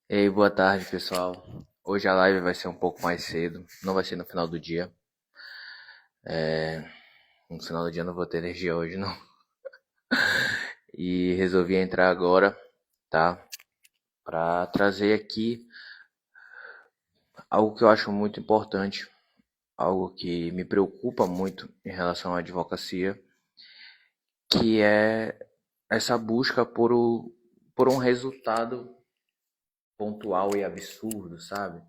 Ei, boa tarde, pessoal. Hoje a live vai ser um pouco mais cedo, não vai ser no final do dia. No final do dia eu não vou ter energia hoje, não. E resolvi entrar agora, tá? Pra trazer aqui algo que eu acho muito importante, algo que me preocupa muito em relação à advocacia, que é essa busca por um resultado pontual e absurdo, sabe?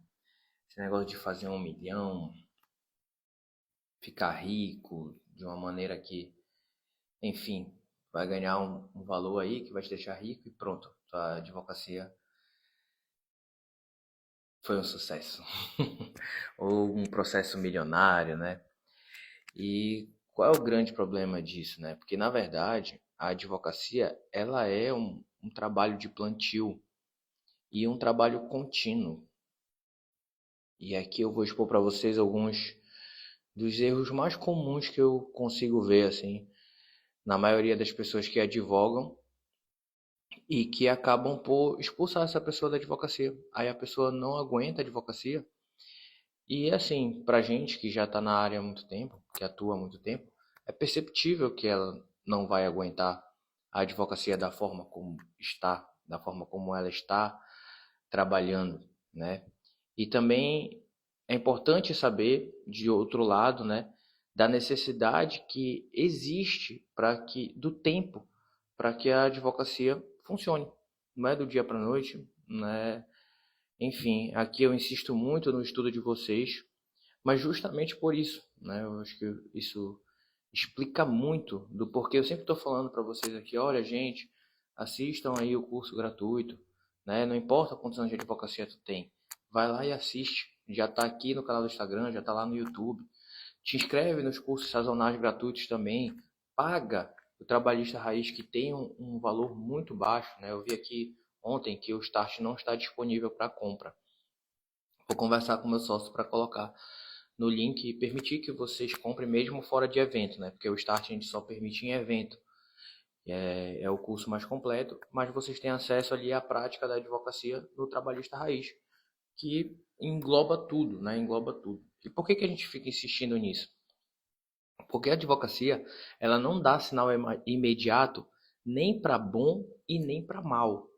Esse negócio de fazer 1 milhão, ficar rico de uma maneira que, enfim, vai ganhar um valor aí que vai te deixar rico e pronto, tua advocacia foi um sucesso. Ou um processo milionário, né? E qual é o grande problema disso, né? Porque, na verdade, a advocacia, ela é um trabalho de plantio e um trabalho contínuo. E aqui eu vou expor para vocês alguns dos erros mais comuns que eu consigo ver, assim, na maioria das pessoas que advogam e que acabam por expulsar essa pessoa da advocacia. Aí a pessoa não aguenta a advocacia. E assim, pra gente que já está na área há muito tempo, que atua há muito tempo, é perceptível que ela não vai aguentar a advocacia da forma como está, da forma como ela está trabalhando, né? E também é importante saber, de outro lado, né, da necessidade que existe para que do tempo para que a advocacia funcione. Não é do dia para a noite, né? Enfim, aqui eu insisto muito no estudo de vocês, mas justamente por isso, né? Eu acho que isso explica muito do porquê eu sempre estou falando para vocês aqui, olha, gente, assistam aí o curso gratuito, né? Não importa quantos anos de advocacia tu tem, vai lá e assiste. Já está aqui no canal do Instagram, já está lá no YouTube. Te inscreve nos cursos sazonais gratuitos também. Paga o trabalhista raiz que tem um valor muito baixo, né? Eu vi aqui ontem que o Start não está disponível para compra. Vou conversar com meu sócio para colocar no link e permitir que vocês comprem mesmo fora de evento, né? Porque o Start a gente só permite em evento. É o curso mais completo, mas vocês têm acesso ali à prática da advocacia no trabalhista raiz, que engloba tudo, né? Engloba tudo. E por que que a gente fica insistindo nisso? Porque a advocacia, ela não dá sinal imediato nem para bom e nem para mal,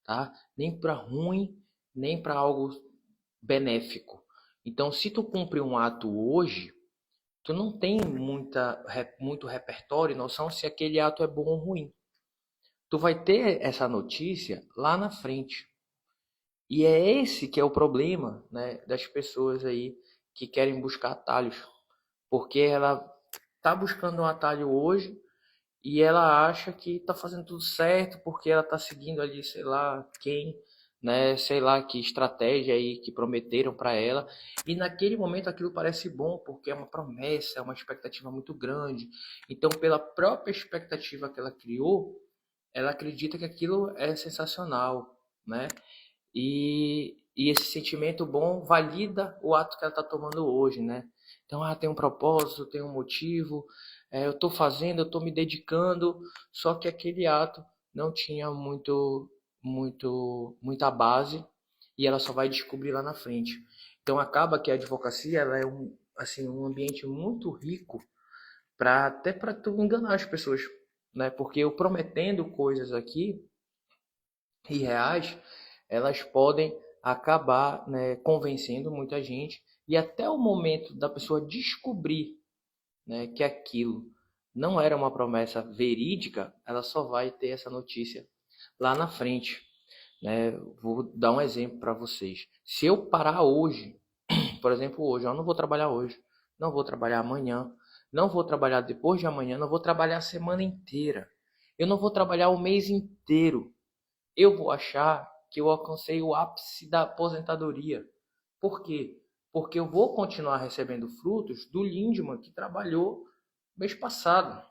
tá? Nem para ruim, nem para algo benéfico. Então, se tu cumpre um ato hoje, tu não tem muito repertório e noção se aquele ato é bom ou ruim. Tu vai ter essa notícia lá na frente. E é esse que é o problema, né, das pessoas aí que querem buscar atalhos. Porque ela tá buscando um atalho hoje e ela acha que tá fazendo tudo certo porque ela tá seguindo ali, sei lá, quem, né, sei lá que estratégia aí que prometeram para ela. E naquele momento aquilo parece bom porque é uma promessa, é uma expectativa muito grande. Então, pela própria expectativa que ela criou, ela acredita que aquilo é sensacional, né? E esse sentimento bom valida o ato que ela está tomando hoje, né? Então, tem um propósito, tem um motivo, eu estou fazendo, eu estou me dedicando, só que aquele ato não tinha muita base e ela só vai descobrir lá na frente. Então, acaba que a advocacia ela é assim, um ambiente muito rico até para tu enganar as pessoas, né? Porque eu prometendo coisas aqui irreais, elas podem acabar, né, convencendo muita gente e até o momento da pessoa descobrir, né, que aquilo não era uma promessa verídica, ela só vai ter essa notícia lá na frente, né? Vou dar um exemplo para vocês. Se eu parar hoje, por exemplo, hoje, eu não vou trabalhar hoje, não vou trabalhar amanhã, não vou trabalhar depois de amanhã, não vou trabalhar a semana inteira, eu não vou trabalhar o mês inteiro, eu vou achar que eu alcancei o ápice da aposentadoria. Por quê? Porque eu vou continuar recebendo frutos do Lindman que trabalhou mês passado,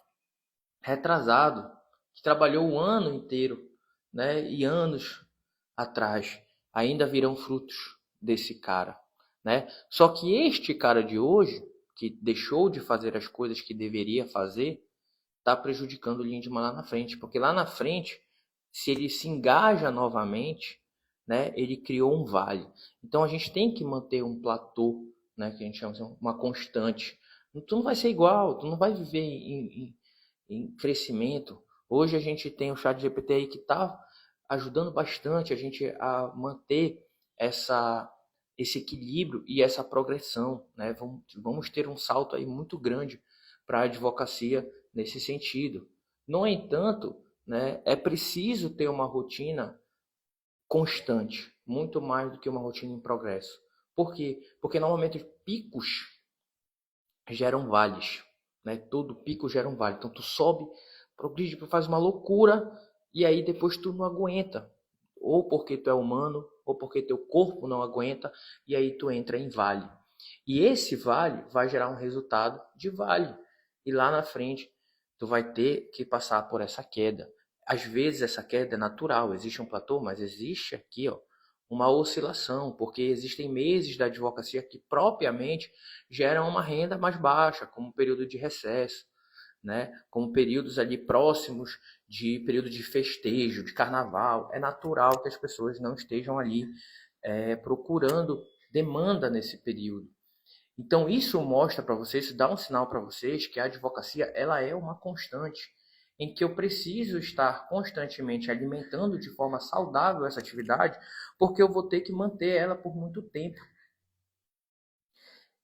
retrasado, que trabalhou o ano inteiro, né? E anos atrás. Ainda virão frutos desse cara, né? Só que este cara de hoje, que deixou de fazer as coisas que deveria fazer, está prejudicando o Lindman lá na frente, porque lá na frente, se ele se engaja novamente, né, ele criou um vale. Então a gente tem que manter um platô, né, que a gente chama de uma constante. Tu não vai ser igual, tu não vai viver em crescimento. Hoje a gente tem o chat GPT aí que está ajudando bastante a gente a manter essa, esse equilíbrio e essa progressão, né? Vamos ter um salto aí muito grande para a advocacia nesse sentido. No entanto, né, é preciso ter uma rotina constante, muito mais do que uma rotina em progresso. Por quê? Porque normalmente picos geram vales, né? Todo pico gera um vale. Então tu sobe, progride, faz uma loucura e aí depois tu não aguenta, ou porque tu é humano, ou porque teu corpo não aguenta e aí tu entra em vale. E esse vale vai gerar um resultado de vale. E lá na frente tu vai ter que passar por essa queda. Às vezes essa queda é natural, existe um platô, mas existe aqui, ó, uma oscilação, porque existem meses da advocacia que propriamente geram uma renda mais baixa, como o período de recesso, né? Como períodos ali próximos de período de festejo, de carnaval. É natural que as pessoas não estejam ali procurando demanda nesse período. Então isso mostra para vocês, isso dá um sinal para vocês que a advocacia ela é uma constante, em que eu preciso estar constantemente alimentando de forma saudável essa atividade, porque eu vou ter que manter ela por muito tempo.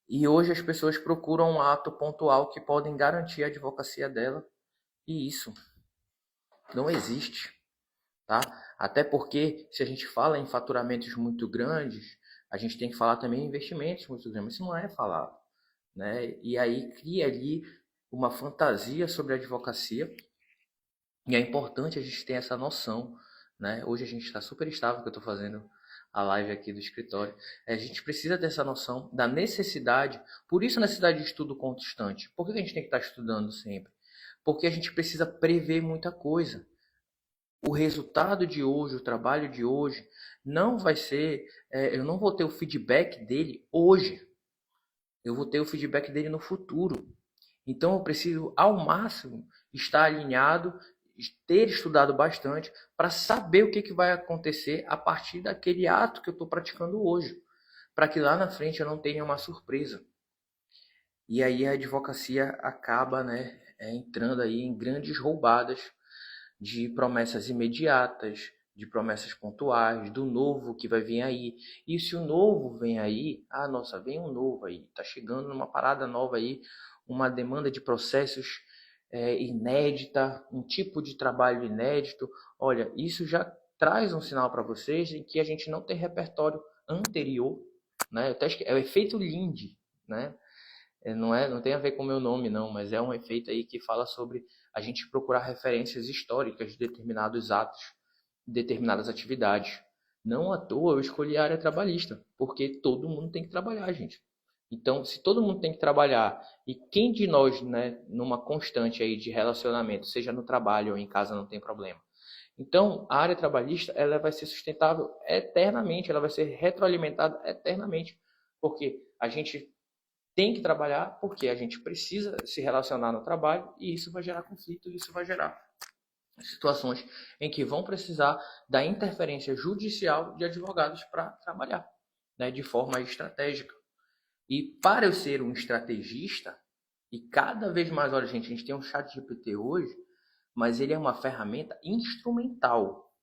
E hoje as pessoas procuram um ato pontual que podem garantir a advocacia dela, e isso não existe, tá? Até porque se a gente fala em faturamentos muito grandes, a gente tem que falar também em investimentos muito grandes, mas isso não é falado, né? E aí cria ali uma fantasia sobre a advocacia, e é importante a gente ter essa noção, né? Hoje a gente está super estável, que eu estou fazendo a live aqui do escritório. A gente precisa ter essa noção da necessidade, por isso a necessidade de estudo constante. Por que a gente tem que estar estudando sempre? Porque a gente precisa prever muita coisa. O resultado de hoje, o trabalho de hoje, não vai ser, eu não vou ter o feedback dele hoje, eu vou ter o feedback dele no futuro. Então eu preciso, ao máximo, estar alinhado, ter estudado bastante para saber o que vai acontecer a partir daquele ato que eu estou praticando hoje, para que lá na frente eu não tenha uma surpresa. E aí a advocacia acaba, né, entrando aí em grandes roubadas de promessas imediatas, de promessas pontuais, do novo que vai vir aí. E se o novo vem aí, nossa, vem um novo aí, tá chegando numa parada nova aí, uma demanda de processos inédita, um tipo de trabalho inédito. Olha, isso já traz um sinal para vocês em que a gente não tem repertório anterior, né? É o efeito Lindy, né? Não tem a ver com o meu nome, não, mas é um efeito aí que fala sobre a gente procurar referências históricas de determinados atos, de determinadas atividades. Não à toa eu escolhi a área trabalhista, porque todo mundo tem que trabalhar, gente. Então, se todo mundo tem que trabalhar, e quem de nós, né, numa constante aí de relacionamento, seja no trabalho ou em casa, não tem problema. Então, a área trabalhista, ela vai ser sustentável eternamente, ela vai ser retroalimentada eternamente, porque a gente tem que trabalhar porque a gente precisa se relacionar no trabalho e isso vai gerar conflito, isso vai gerar situações em que vão precisar da interferência judicial de advogados para trabalhar, né, de forma estratégica. E para eu ser um estrategista, e cada vez mais, olha gente, a gente tem um chat GPT hoje, mas ele é uma ferramenta instrumental.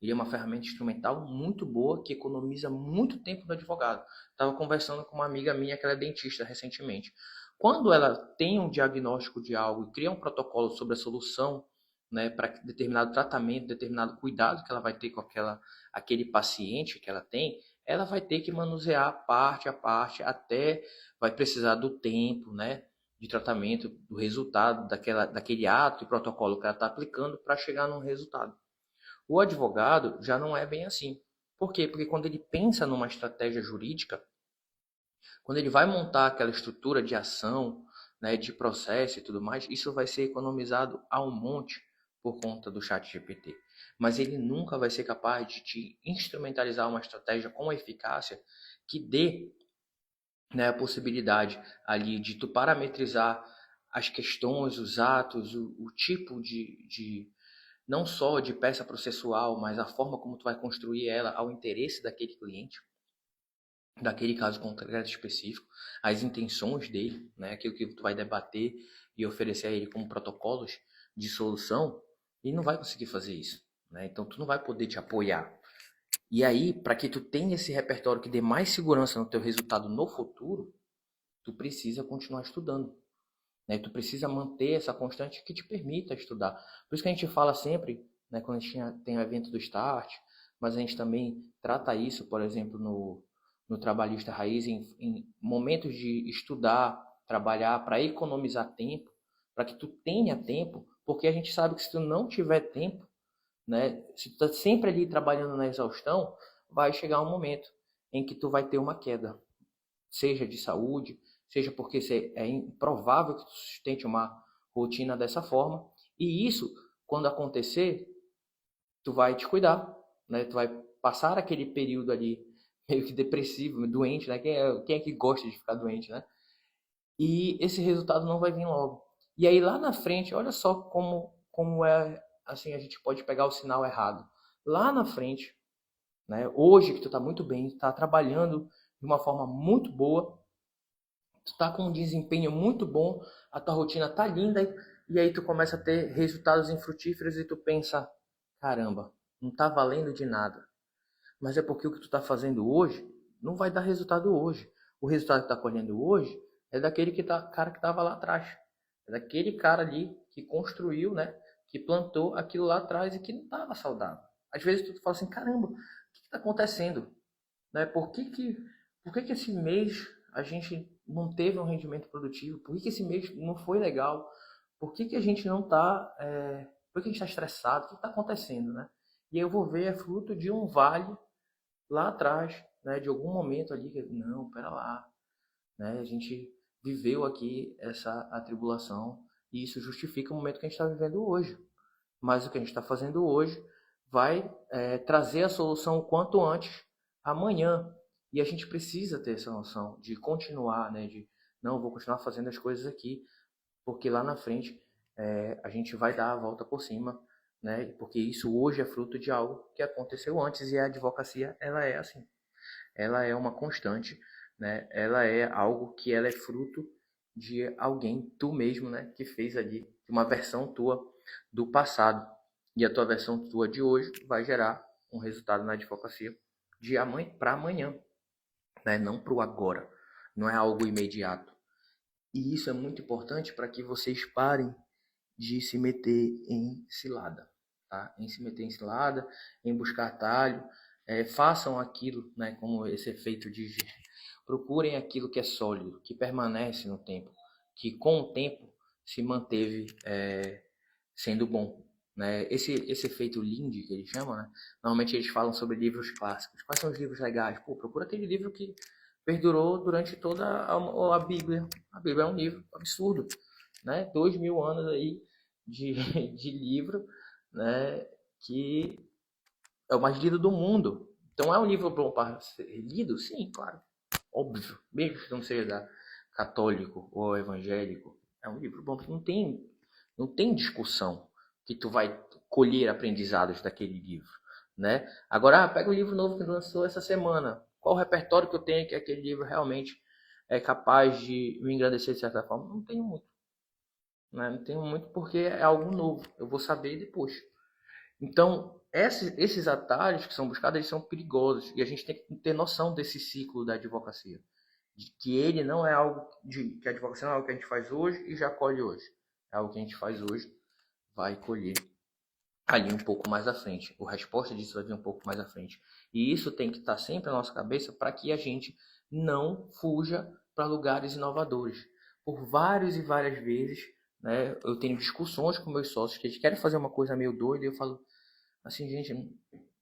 Ele é uma ferramenta instrumental muito boa que economiza muito tempo do advogado. Estava conversando com uma amiga minha que ela é dentista recentemente. Quando ela tem um diagnóstico de algo e cria um protocolo sobre a solução, né, para determinado tratamento, determinado cuidado que ela vai ter com aquele paciente que ela tem, ela vai ter que manusear parte a parte até vai precisar do tempo, né, de tratamento, do resultado daquele ato e protocolo que ela está aplicando para chegar num resultado. O advogado já não é bem assim. Por quê? Porque quando ele pensa numa estratégia jurídica, quando ele vai montar aquela estrutura de ação, né, de processo e tudo mais, isso vai ser economizado ao monte por conta do chat GPT. Mas ele nunca vai ser capaz de te instrumentalizar uma estratégia com eficácia que dê, né, a possibilidade ali de tu parametrizar as questões, os atos, o tipo não só de peça processual, mas a forma como tu vai construir ela ao interesse daquele cliente, daquele caso concreto específico, as intenções dele, né, aquilo que tu vai debater e oferecer a ele como protocolos de solução, ele não vai conseguir fazer isso, né? Então tu não vai poder te apoiar. E aí, para que tu tenha esse repertório que dê mais segurança no teu resultado no futuro, tu precisa continuar estudando, né? Tu precisa manter essa constante que te permita estudar. Por isso que a gente fala sempre, né, quando a gente tem o evento do Start, mas a gente também trata isso, por exemplo, no Trabalhista Raiz, em momentos de estudar, trabalhar para economizar tempo, para que tu tenha tempo, porque a gente sabe que se tu não tiver tempo, né, se tu tá sempre ali trabalhando na exaustão, vai chegar um momento em que tu vai ter uma queda, seja de saúde, seja porque é improvável que tu sustente uma rotina dessa forma. E isso, quando acontecer, tu vai te cuidar, né? Tu vai passar aquele período ali meio que depressivo, doente, né? Quem é que gosta de ficar doente, né? E esse resultado não vai vir logo. E aí lá na frente, olha só como é assim, a gente pode pegar o sinal errado. Lá na frente, né? Hoje que tu tá muito bem, tá trabalhando de uma forma muito boa, tu tá com um desempenho muito bom, a tua rotina tá linda, e aí tu começa a ter resultados infrutíferos e tu pensa, caramba, não tá valendo de nada. Mas é porque o que tu tá fazendo hoje não vai dar resultado hoje. O resultado que tá colhendo hoje é daquele cara que tava lá atrás. É daquele cara ali que construiu, né? Que plantou aquilo lá atrás e que não tava saudável. Às vezes tu fala assim, caramba, o que está acontecendo? Né? Por que que esse mês a gente não teve um rendimento produtivo? Por que que esse mês não foi legal? Por que que a gente não está... por que a gente está estressado? O que está acontecendo, né? E aí eu vou ver, é fruto de um vale lá atrás, né? De algum momento ali, que, não, pera lá, né? A gente viveu aqui essa atribulação e isso justifica o momento que a gente está vivendo hoje. Mas o que a gente está fazendo hoje vai trazer a solução o quanto antes, amanhã. E a gente precisa ter essa noção de continuar, né? De não, vou continuar fazendo as coisas aqui, porque lá na frente a gente vai dar a volta por cima, né? Porque isso hoje é fruto de algo que aconteceu antes e a advocacia ela é assim, ela é uma constante, né? Ela é algo que ela é fruto de alguém, tu mesmo, né? Que fez ali uma versão tua do passado. E a tua versão tua de hoje vai gerar um resultado na advocacia de amanhã para amanhã, né? Não para o agora. Não é algo imediato. E isso é muito importante para que vocês parem de se meter em cilada, tá? Em se meter em cilada, em buscar atalho, façam aquilo, né? Como esse efeito de procurem aquilo que é sólido, que permanece no tempo, que com o tempo se manteve sendo bom, né? Esse efeito Lindy que eles chamam, né? Normalmente eles falam sobre livros clássicos. Quais são os livros legais? Pô, procura aquele livro que perdurou durante toda a Bíblia. A Bíblia é um livro absurdo, né? 2000 anos aí de, de livro, né? Que é o mais lido do mundo. Então é um livro bom para ser lido? Sim, claro. Óbvio. Mesmo que não seja católico ou evangélico. É um livro bom. Não tem discussão que tu vai colher aprendizados daquele livro, né? Agora, pega o livro novo que lançou essa semana. Qual o repertório que eu tenho que aquele livro realmente é capaz de me engrandecer de certa forma? Não tenho muito, né? Não tenho muito porque é algo novo. Eu vou saber depois. Então, esses atalhos que são buscados, eles são perigosos. E a gente tem que ter noção desse ciclo da advocacia. De que ele não é algo que a advocacia não é algo que a gente faz hoje e já colhe hoje. É algo que a gente faz hoje, vai colher ali um pouco mais à frente. A resposta disso vai vir um pouco mais à frente. E isso tem que estar sempre na nossa cabeça para que a gente não fuja para lugares inovadores. Por várias e várias vezes, né, eu tenho discussões com meus sócios que eles querem fazer uma coisa meio doida e eu falo assim, gente,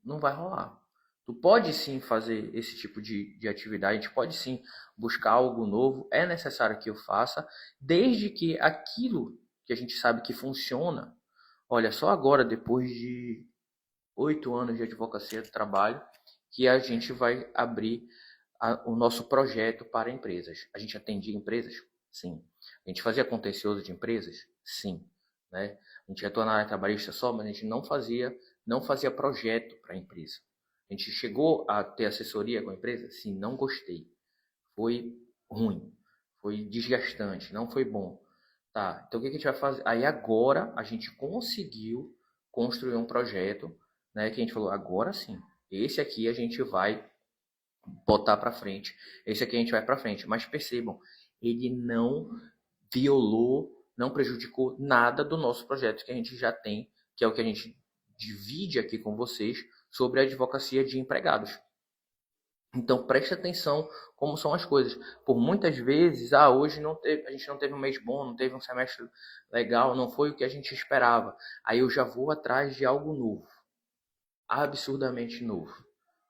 não vai rolar. Tu pode sim fazer esse tipo de atividade, a gente pode sim buscar algo novo, é necessário que eu faça, desde que aquilo que a gente sabe que funciona. Olha, só agora, depois de 8 anos de advocacia do trabalho, que a gente vai abrir o nosso projeto para empresas. A gente atendia empresas? Sim. A gente fazia contencioso de empresas? Sim. Né? A gente atuou na área trabalhista só, mas a gente não fazia projeto para a empresa. A gente chegou a ter assessoria com a empresa? Sim, não gostei. Foi ruim, foi desgastante, não foi bom. Tá, então o que a gente vai fazer? Aí agora a gente conseguiu construir um projeto, né, que a gente falou, agora sim, esse aqui a gente vai botar para frente, esse aqui a gente vai para frente. Mas percebam, ele não violou, não prejudicou nada do nosso projeto que a gente já tem, que é o que a gente divide aqui com vocês sobre a advocacia de empregados. Então preste atenção como são as coisas. Por muitas vezes, hoje a gente não teve um mês bom, não teve um semestre legal, não foi o que a gente esperava. Aí eu já vou atrás de algo novo, absurdamente novo,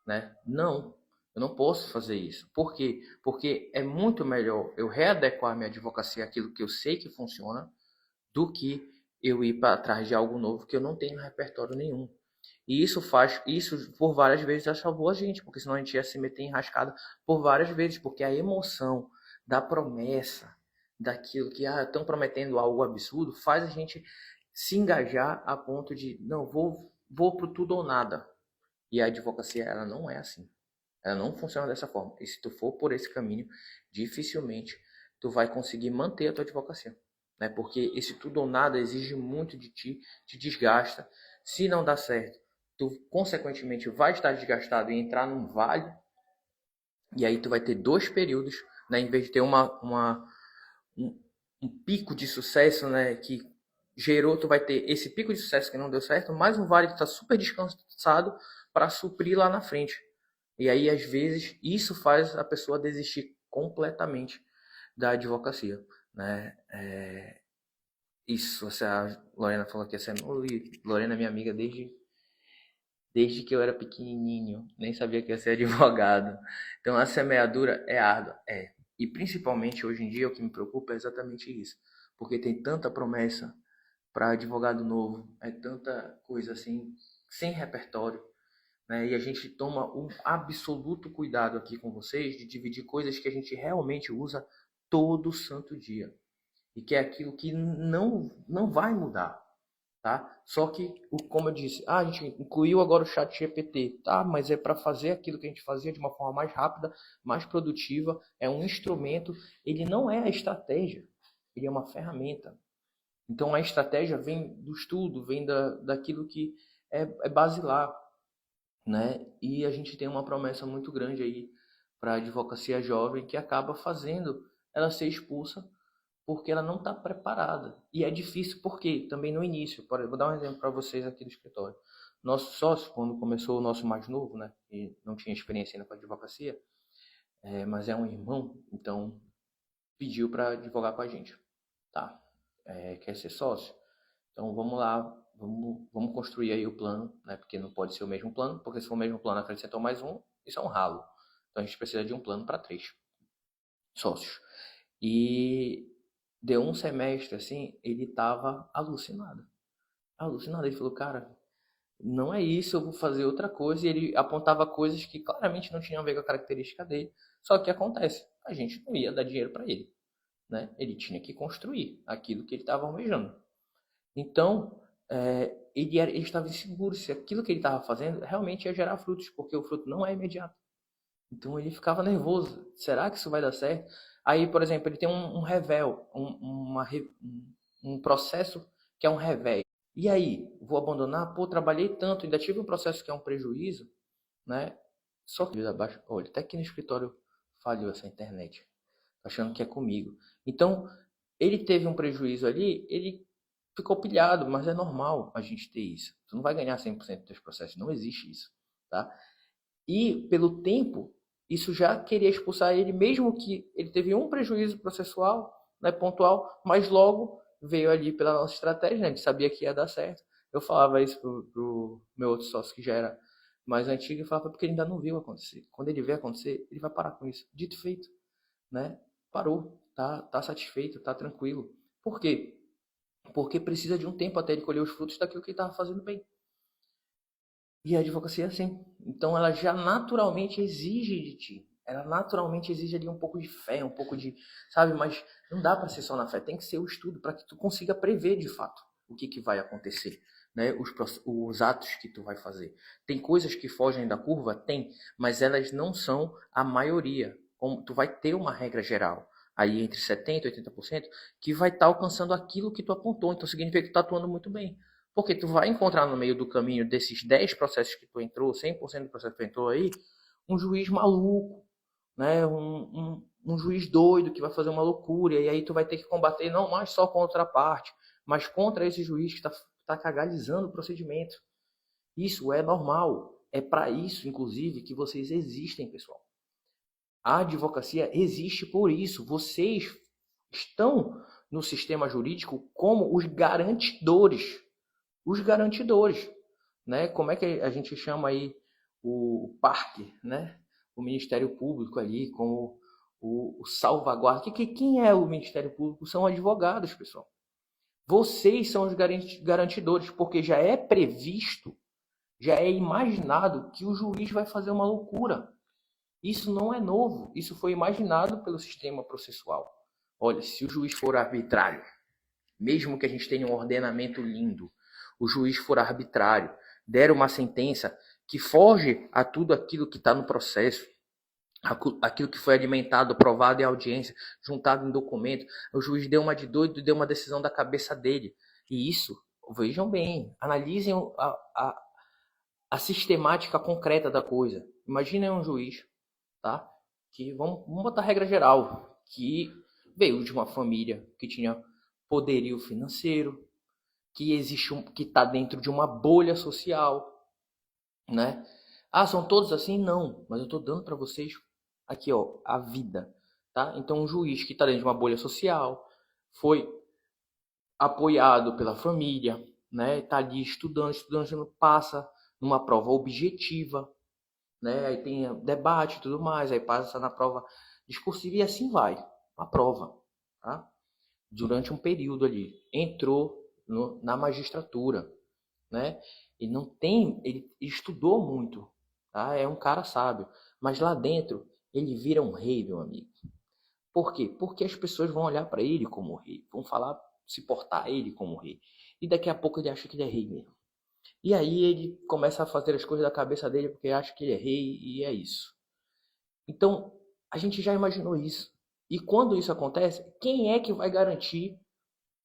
né? Não, eu não posso fazer isso. Por quê? Porque é muito melhor eu readequar minha advocacia àquilo que eu sei que funciona do que eu ir para trás de algo novo que eu não tenho repertório nenhum. E isso por várias vezes já salvou a gente, porque senão a gente ia se meter em rascada por várias vezes, porque a emoção da promessa, daquilo que estão prometendo algo absurdo, faz a gente se engajar a ponto de, não, vou pro tudo ou nada. E a advocacia, ela não é assim. Ela não funciona dessa forma. E se tu for por esse caminho, dificilmente tu vai conseguir manter a tua advocacia, né? Porque esse tudo ou nada exige muito de ti, te desgasta. Se não dá certo, tu consequentemente vai estar desgastado e entrar num vale, e aí tu vai ter dois períodos, né? Em vez de ter um, um pico de sucesso, né, que gerou, tu vai ter esse pico de sucesso que não deu certo, mais um vale que está super descansado para suprir lá na frente. E aí, às vezes, isso faz a pessoa desistir completamente da advocacia, né? Isso, a Lorena falou que essa Lorena é minha amiga desde que eu era pequenininho, nem sabia que ia ser advogado. Então, a semeadura é árdua, é. E principalmente hoje em dia o que me preocupa é exatamente isso, porque tem tanta promessa para advogado novo, é tanta coisa assim, sem repertório, né? E a gente toma um absoluto cuidado aqui com vocês de dividir coisas que a gente realmente usa todo santo dia e que é aquilo que não vai mudar, tá? Só que, como eu disse, a gente incluiu agora o chat GPT, tá? Mas é para fazer aquilo que a gente fazia de uma forma mais rápida, mais produtiva, é um instrumento, ele não é a estratégia, ele é uma ferramenta. Então a estratégia vem do estudo, vem daquilo que é basilar, né? E a gente tem uma promessa muito grande aí para a advocacia jovem que acaba fazendo ela ser expulsa porque ela não está preparada. E é difícil porque também no início, vou dar um exemplo para vocês aqui do escritório. Nosso sócio, quando começou o nosso mais novo, né, e não tinha experiência ainda com advocacia, mas é um irmão, então pediu para advogar com a gente, tá? Quer ser sócio? Então vamos lá, vamos construir aí o plano, né? Porque não pode ser o mesmo plano, porque se for o mesmo plano acrescentou mais um, isso é um ralo. Então a gente precisa de um plano para 3 sócios. E deu um semestre assim, ele estava alucinado. Alucinado, ele falou, cara, não é isso, eu vou fazer outra coisa. E ele apontava coisas que claramente não tinham a ver com a característica dele. Só que acontece, a gente não ia dar dinheiro para ele, né? Ele tinha que construir aquilo que ele estava almejando. Então, ele estava inseguro se aquilo que ele estava fazendo realmente ia gerar frutos, porque o fruto não é imediato. Então ele ficava nervoso. Será que isso vai dar certo? Aí, por exemplo, ele tem um revel, um processo que é um revés. E aí, vou abandonar? Pô, trabalhei tanto, ainda tive um processo que é um prejuízo, né? Só que abaixo, olha, até aqui no escritório falhou essa internet, achando que é comigo. Então, ele teve um prejuízo ali, ele ficou pilhado, mas é normal a gente ter isso. Tu não vai ganhar 100% dos processos, não existe isso, tá? E pelo tempo, isso já queria expulsar ele, mesmo que ele teve um prejuízo processual, né, pontual, mas logo veio ali pela nossa estratégia, né, a gente sabia que ia dar certo. Eu falava isso pro meu outro sócio que já era mais antigo, e falava porque ele ainda não viu acontecer. Quando ele vê acontecer, ele vai parar com isso. Dito e feito, né? Parou, tá satisfeito, tá tranquilo. Por quê? Porque precisa de um tempo até ele colher os frutos daquilo que ele estava fazendo bem. E a advocacia é assim. Então ela já naturalmente exige de ti. Ela naturalmente exige ali um pouco de fé, um pouco de, sabe? Mas não dá para ser só na fé. Tem que ser o estudo para que tu consiga prever de fato. o que vai acontecer, né? Os atos que tu vai fazer. Tem coisas que fogem da curva? Tem, mas elas não são a maioria. Tu vai ter uma regra geral, aí entre 70% e 80%, que vai estar alcançando aquilo que tu apontou. Então significa que tu está atuando muito bem. Porque tu vai encontrar no meio do caminho desses 10 processos que tu entrou, 100% do processo que tu entrou aí, um juiz maluco, né? Um juiz doido que vai fazer uma loucura, e aí tu vai ter que combater não mais só contra a parte, mas contra esse juiz que está cagalizando o procedimento. Isso é normal. É para isso, inclusive, que vocês existem, pessoal. A advocacia existe por isso. Vocês estão no sistema jurídico como os garantidores. Os garantidores, né? Como é que a gente chama aí o parque, né? O Ministério Público ali como o salvaguarda. Quem é o Ministério Público? São advogados, pessoal. Vocês são os garantidores, porque já é previsto, já é imaginado que o juiz vai fazer uma loucura. Isso não é novo, isso foi imaginado pelo sistema processual. Olha, se o juiz for arbitrário, mesmo que a gente tenha um ordenamento lindo, o juiz for arbitrário, der uma sentença que foge a tudo aquilo que está no processo, aquilo que foi alimentado, provado em audiência, juntado em documento, o juiz deu uma de doido e deu uma decisão da cabeça dele. E isso, vejam bem, analisem a sistemática concreta da coisa. Imaginem um juiz, tá? Que vamos botar a regra geral, que veio de uma família que tinha poderio financeiro, que que está dentro de uma bolha social, né? Ah, são todos assim? Não, mas eu estou dando para vocês aqui, ó, a vida, tá? Então, um juiz que está dentro de uma bolha social, foi apoiado pela família, né? Está ali estudando, passa numa prova objetiva, né? Aí tem debate e tudo mais, aí passa na prova discursiva e assim vai, a prova, tá? Durante um período ali, entrou na magistratura, né? Ele estudou muito, tá? É um cara sábio, mas lá dentro ele vira um rei, meu amigo. Por quê? Porque as pessoas vão olhar para ele como rei, vão falar, se portar ele como rei, e daqui a pouco ele acha que ele é rei mesmo. E aí ele começa a fazer as coisas da cabeça dele porque acha que ele é rei e é isso. Então, a gente já imaginou isso. E quando isso acontece, quem é que vai garantir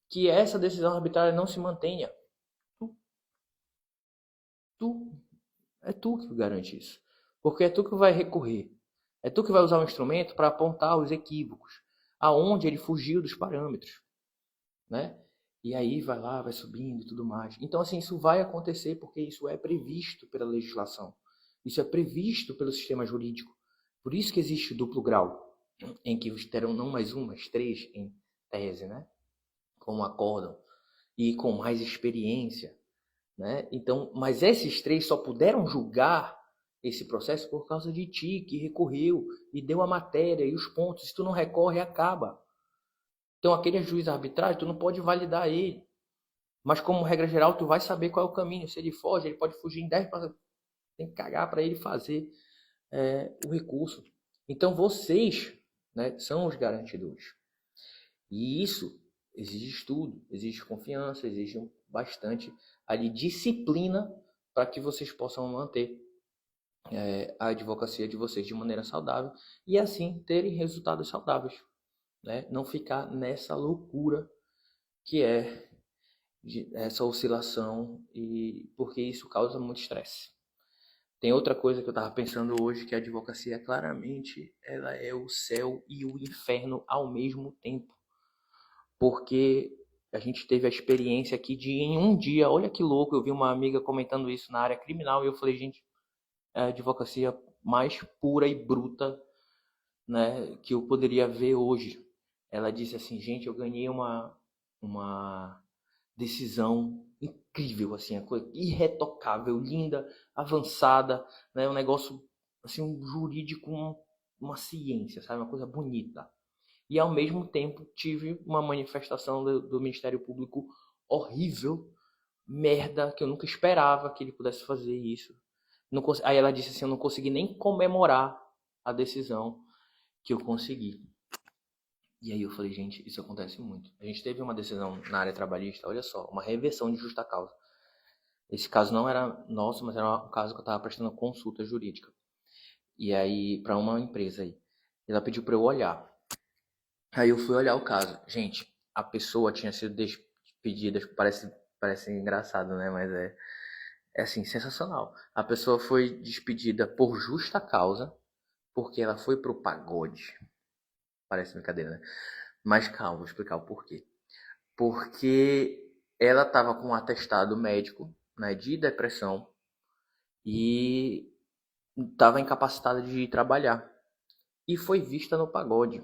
que essa decisão arbitrária não se mantenha? Tu. É tu que garante isso. Porque é tu que vai recorrer. É tu que vai usar o instrumento para apontar os equívocos, aonde ele fugiu dos parâmetros, né? E aí vai lá, vai subindo e tudo mais. Então, assim, isso vai acontecer porque isso é previsto pela legislação. Isso é previsto pelo sistema jurídico. Por isso que existe o duplo grau, em que terão não mais um, mas três em tese, né? Como acórdão e com mais experiência, né? Então, mas esses três só puderam julgar esse processo por causa de ti, que recorreu e deu a matéria e os pontos. Se tu não recorre, acaba. Então, aquele juiz arbitrário, tu não pode validar ele. Mas, como regra geral, tu vai saber qual é o caminho. Se ele foge, ele pode fugir em 10 para... Tem que cagar para ele fazer o recurso. Então, vocês, né, são os garantidores. E isso exige estudo, exige confiança, exige bastante ali disciplina para que vocês possam manter a advocacia de vocês de maneira saudável e assim terem resultados saudáveis, né? Não ficar nessa loucura que é essa oscilação e porque isso causa muito estresse. Tem outra coisa que eu estava pensando hoje, que a advocacia claramente ela é o céu e o inferno ao mesmo tempo, porque a gente teve a experiência aqui de em um dia, olha que louco, eu vi uma amiga comentando isso na área criminal e eu falei, gente, é a advocacia mais pura e bruta, né, que eu poderia ver hoje. Ela disse assim, gente, eu ganhei uma decisão incrível, assim, a coisa irretocável, linda, avançada, né, um negócio assim, um jurídico, uma ciência, sabe, uma coisa bonita. E ao mesmo tempo tive uma manifestação do Ministério Público horrível, merda, que eu nunca esperava que ele pudesse fazer isso. Aí ela disse assim, eu não consegui nem comemorar a decisão que eu consegui. E aí eu falei, gente, isso acontece muito. A gente teve uma decisão na área trabalhista, olha só, uma reversão de justa causa. Esse caso não era nosso, mas era um caso que eu estava prestando consulta jurídica. E aí, para uma empresa aí. Ela pediu para eu olhar. Aí eu fui olhar o caso. Gente, a pessoa tinha sido despedida, parece engraçado, né? Mas é assim, sensacional. A pessoa foi despedida por justa causa, porque ela foi pro pagode. Parece brincadeira, né? Mas calma, vou explicar o porquê. Porque ela estava com um atestado médico, né, de depressão e estava incapacitada de ir trabalhar. E foi vista no pagode.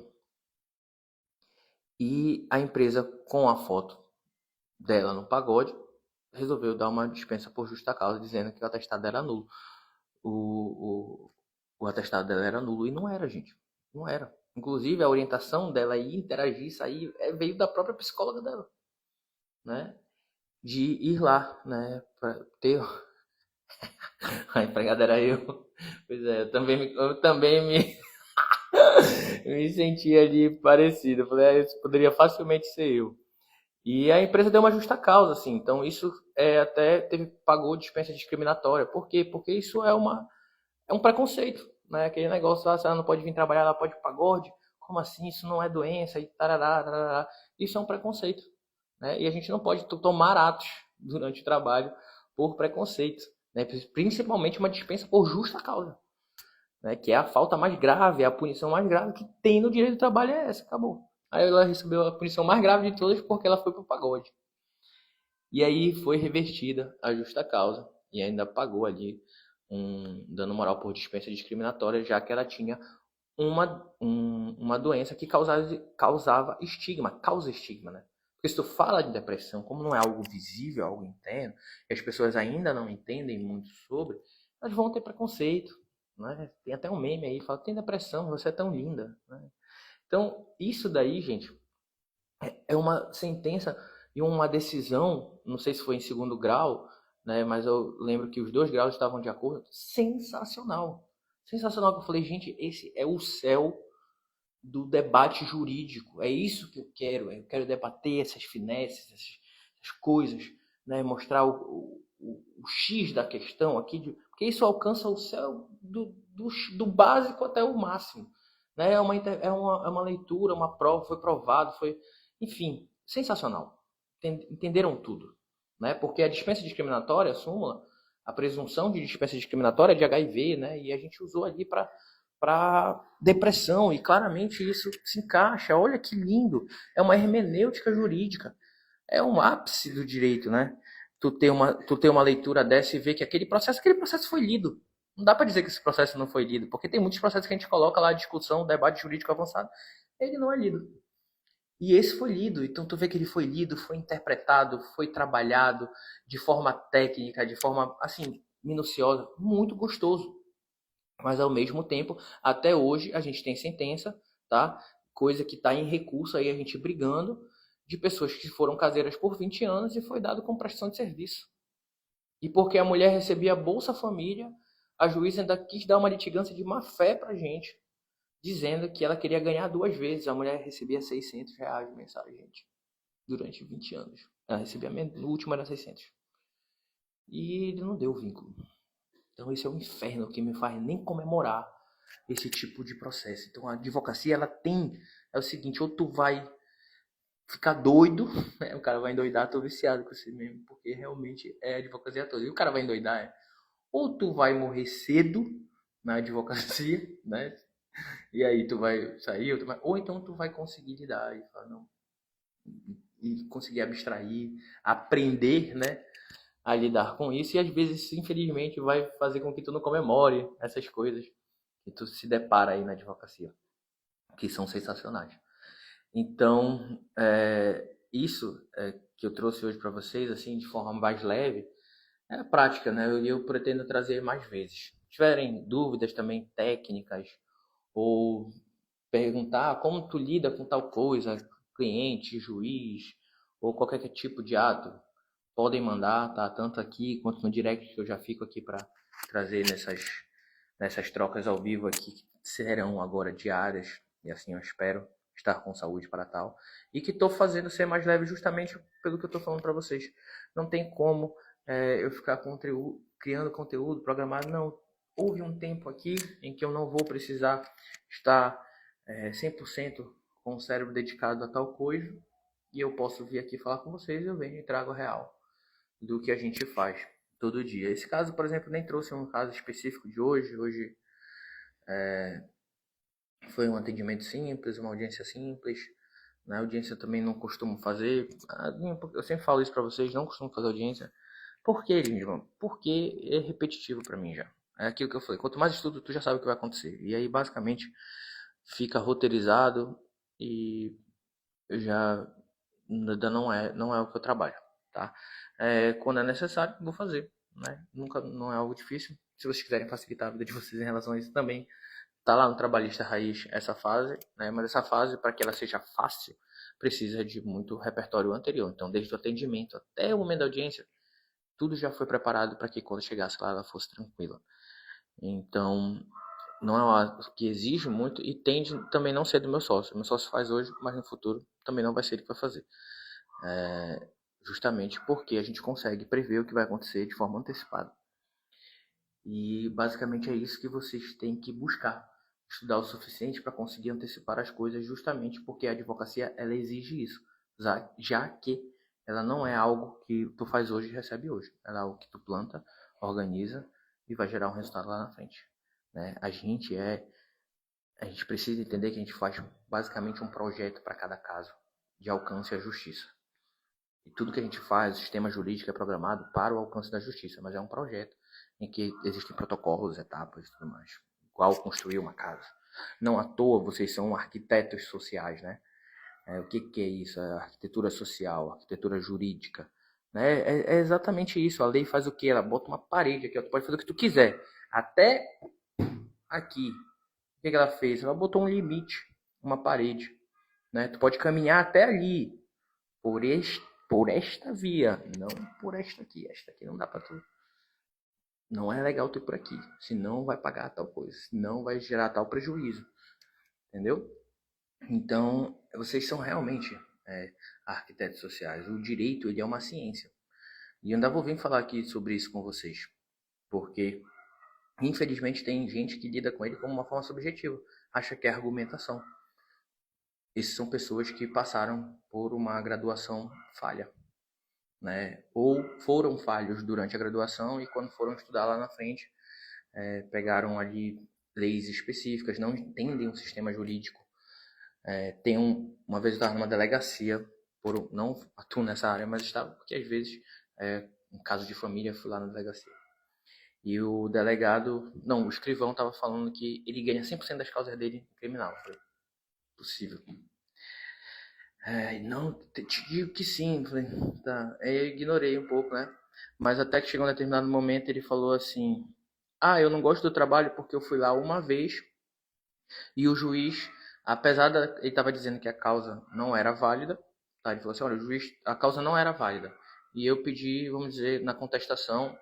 E a empresa, com a foto dela no pagode, resolveu dar uma dispensa por justa causa, dizendo que o atestado era nulo. O, o atestado dela era nulo e não era, gente. Não era. Inclusive, a orientação dela ir interagir, isso aí veio da própria psicóloga dela, né? De ir lá, né? Pra ter. A empregada era eu. Pois é, me senti ali parecido. Eu falei, isso poderia facilmente ser eu. E a empresa deu uma justa causa, assim. Então, isso até pagou dispensa discriminatória. Por quê? Porque isso é um preconceito, né? Aquele negócio lá, se ela não pode vir trabalhar, ela pode ir pro pagode. Como assim? Isso não é doença e tarará, tarará. Isso é um preconceito, né? E a gente não pode tomar atos durante o trabalho por preconceito, né? Principalmente uma dispensa por justa causa, né? Que é a falta mais grave, a punição mais grave que tem no direito do trabalho é essa, acabou. Aí ela recebeu a punição mais grave de todas porque ela foi pro pagode. E aí foi revertida a justa causa e ainda pagou ali um dano moral por dispensa discriminatória, já que ela tinha uma doença que causava estigma, causa estigma, né? Porque se tu fala de depressão, como não é algo visível, algo interno, e as pessoas ainda não entendem muito sobre, elas vão ter preconceito, né? Tem até um meme aí, fala, tem depressão, você é tão linda, né? Então, isso daí, gente, é uma sentença e uma decisão, não sei se foi em segundo grau, né, mas eu lembro que os dois graus estavam de acordo, sensacional. Sensacional, que eu falei, gente, esse é o céu do debate jurídico. É isso que eu quero. Eu quero debater essas finesses, essas coisas, né? Mostrar o X da questão aqui, porque isso alcança o céu do básico até o máximo. Né? É uma leitura, uma prova, foi provado, foi. Enfim, sensacional. Entenderam tudo. Né? Porque a dispensa discriminatória, a súmula, a presunção de dispensa discriminatória é de HIV, né? E a gente usou ali para depressão, e claramente isso se encaixa. Olha que lindo! É uma hermenêutica jurídica, é um ápice do direito, né? Tu ter uma leitura dessa e ver que aquele processo foi lido. Não dá para dizer que esse processo não foi lido, porque tem muitos processos que a gente coloca lá, discussão, debate jurídico avançado, ele não é lido. E esse foi lido, então tu vê que ele foi lido, foi interpretado, foi trabalhado de forma técnica, de forma, assim, minuciosa, muito gostoso. Mas ao mesmo tempo, até hoje a gente tem sentença, tá? Coisa que está em recurso aí, a gente brigando, de pessoas que foram caseiras por 20 anos e foi dado como prestação de serviço. E porque a mulher recebia Bolsa Família, a juíza ainda quis dar uma litigância de má fé pra gente, dizendo que ela queria ganhar duas vezes. A mulher recebia R$ 600 mensal, gente, durante 20 anos. Ela recebia menos, no último era 600. E ele não deu o vínculo. Então esse é o inferno que me faz nem comemorar esse tipo de processo. Então a advocacia, ela tem, é o seguinte, ou tu vai ficar doido, né? O cara vai endoidar, tô viciado com esse mesmo, porque realmente é a advocacia toda. E o cara vai endoidar, ou tu vai morrer cedo na advocacia, né? E aí tu vai sair, ou então tu vai conseguir lidar e falar, não, e conseguir abstrair, aprender, né, a lidar com isso, e às vezes, infelizmente, vai fazer com que tu não comemore essas coisas que tu se depara aí na advocacia, que são sensacionais. Então, isso que eu trouxe hoje para vocês, assim, de forma mais leve, é a prática, né? Eu pretendo trazer mais vezes. Se tiverem dúvidas também técnicas, ou perguntar como tu lida com tal coisa, cliente, juiz, ou qualquer tipo de ato, podem mandar, tá? Tanto aqui quanto no direct, que eu já fico aqui para trazer nessas trocas ao vivo aqui, que serão agora diárias, e assim eu espero. estar com saúde para tal, e que estou fazendo ser mais leve justamente pelo que eu estou falando para vocês. Não tem como eu ficar criando conteúdo programado, não. Houve um tempo aqui em que eu não vou precisar estar 100% com o cérebro dedicado a tal coisa, e eu posso vir aqui falar com vocês, eu venho e trago a real do que a gente faz todo dia. Esse caso, por exemplo, nem trouxe um caso específico de hoje. Hoje foi um atendimento simples, uma audiência simples. Na audiência também não costumo fazer. Eu sempre falo isso para vocês, não costumo fazer audiência. Por quê, Lindman? Porque é repetitivo para mim já. É aquilo que eu falei. Quanto mais estudo, tu já sabe o que vai acontecer. E aí, basicamente, fica roteirizado e já não é o que eu trabalho, tá? Quando é necessário, vou fazer, né? Nunca, não é algo difícil. Se vocês quiserem facilitar a vida de vocês em relação a isso também, tá lá no Trabalhista Raiz essa fase, né? Mas essa fase, para que ela seja fácil, precisa de muito repertório anterior. Então, desde o atendimento até o momento da audiência, tudo já foi preparado para que quando chegasse lá ela fosse tranquila. Então, não é algo que exige muito e tende também não ser do meu sócio. Meu sócio faz hoje, mas no futuro também não vai ser ele que vai fazer. Justamente porque a gente consegue prever o que vai acontecer de forma antecipada. E basicamente é isso que vocês têm que buscar. Estudar o suficiente para conseguir antecipar as coisas, justamente porque a advocacia ela exige isso. Já que ela não é algo que tu faz hoje e recebe hoje. Ela é algo que tu planta, organiza e vai gerar um resultado lá na frente. Né? A gente precisa entender que a gente faz basicamente um projeto para cada caso de alcance à justiça. E tudo que a gente faz, o sistema jurídico é programado para o alcance da justiça, mas é um projeto em que existem protocolos, etapas e tudo mais. Igual construir uma casa. Não à toa vocês são arquitetos sociais, né? O que é isso? A arquitetura social, a arquitetura jurídica. Né? É exatamente isso. A lei faz o quê? Ela bota uma parede aqui, ó, tu pode fazer o que tu quiser. Até aqui. O que ela fez? Ela botou um limite, uma parede. Né? Tu pode caminhar até ali, por esta via, não por esta aqui. Esta aqui não dá pra tu. Não é legal tu ir por aqui, senão vai pagar tal coisa, senão vai gerar tal prejuízo. Entendeu? Então, vocês são realmente arquitetos sociais. O direito, ele é uma ciência. E eu ainda vou vir falar aqui sobre isso com vocês. Porque, infelizmente, tem gente que lida com ele como uma forma subjetiva. Acha que é argumentação. Essas são pessoas que passaram por uma graduação falha. Né? Ou foram falhos durante a graduação e quando foram estudar lá na frente, pegaram ali leis específicas, não entendem o sistema jurídico. Uma vez eu estava numa delegacia, não atuo nessa área, mas estava, porque às vezes, em caso de família, fui lá na delegacia. E o delegado, não, o escrivão estava falando que ele ganha 100% das causas dele em criminal. Eu falei, possível. Não, te digo que sim. Eu falei, tá. Aí eu ignorei um pouco, né? Mas até que chegou um determinado momento ele falou assim: ah, eu não gosto do trabalho porque eu fui lá uma vez e o juiz, ele estava dizendo que a causa não era válida, tá? Ele falou assim: olha, o juiz, a causa não era válida. E eu pedi, vamos dizer, na contestação,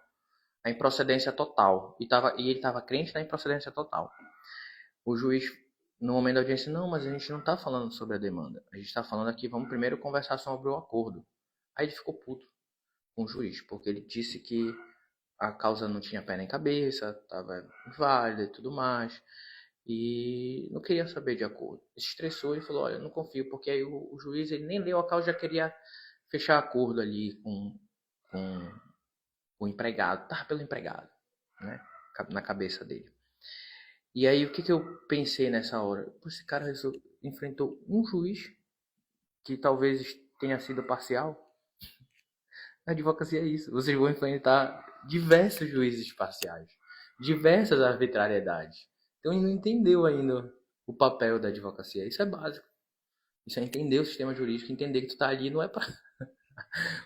a improcedência total. E ele estava crente na improcedência total. O juiz, no momento da audiência, não, mas a gente não está falando sobre a demanda. A gente está falando aqui, vamos primeiro conversar sobre o acordo. Aí ele ficou puto com o juiz, porque ele disse que a causa não tinha pé nem cabeça, estava inválida e tudo mais, e não queria saber de acordo. Ele se estressou e falou, olha, eu não confio, porque aí o juiz ele nem leu a causa, já queria fechar acordo ali com o empregado, tava pelo empregado, né, na cabeça dele. E aí, o que eu pensei nessa hora? Esse cara enfrentou um juiz que talvez tenha sido parcial. A advocacia é isso. Vocês vão enfrentar diversos juízes parciais, diversas arbitrariedades. Então, ele não entendeu ainda o papel da advocacia. Isso é básico. Isso é entender o sistema jurídico, entender que tu tá ali não é para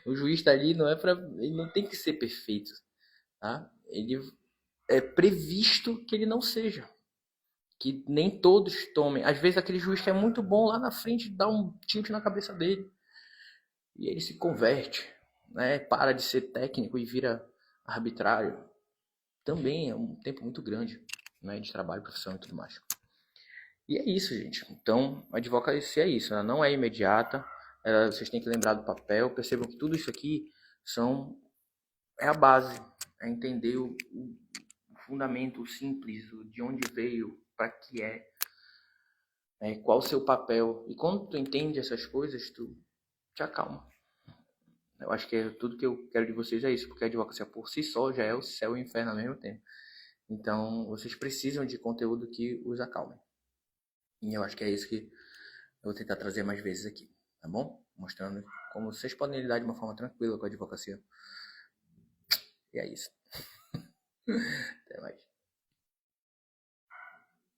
o juiz tá ali não é para ele não tem que ser perfeito, tá? Ele é previsto que ele não seja. Que nem todos tomem. Às vezes aquele juiz que é muito bom lá na frente dá um tilt na cabeça dele. E ele se converte, né? Para de ser técnico e vira arbitrário. Também é um tempo muito grande, né? De trabalho, profissão e tudo mais. E é isso, gente. Então, a advocacia é isso. Ela não é imediata. Vocês têm que lembrar do papel. Percebam que tudo isso aqui é a base. É entender o fundamento simples, de onde veio, para que qual o seu papel. E quando tu entende essas coisas, tu te acalma. Eu acho que tudo que eu quero de vocês é isso, porque a advocacia por si só já é o céu e o inferno ao mesmo tempo. Então, vocês precisam de conteúdo que os acalme. E eu acho que é isso que eu vou tentar trazer mais vezes aqui, tá bom? Mostrando como vocês podem lidar de uma forma tranquila com a advocacia. E é isso. Até mais.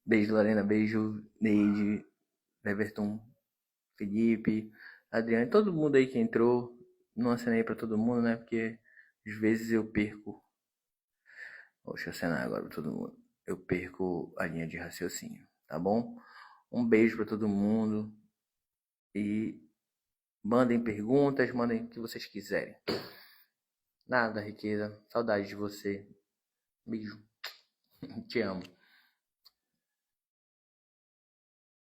Beijo, Lorena. Beijo, Neide, Everton, Felipe, Adriano, todo mundo aí que entrou. Não acenei pra todo mundo, né? Porque às vezes eu perco. Deixa eu acenar agora pra todo mundo. Eu perco a linha de raciocínio, tá bom? Um beijo pra todo mundo. E mandem perguntas, mandem o que vocês quiserem. Nada, riqueza. Saudade de você. Beijo. Te amo.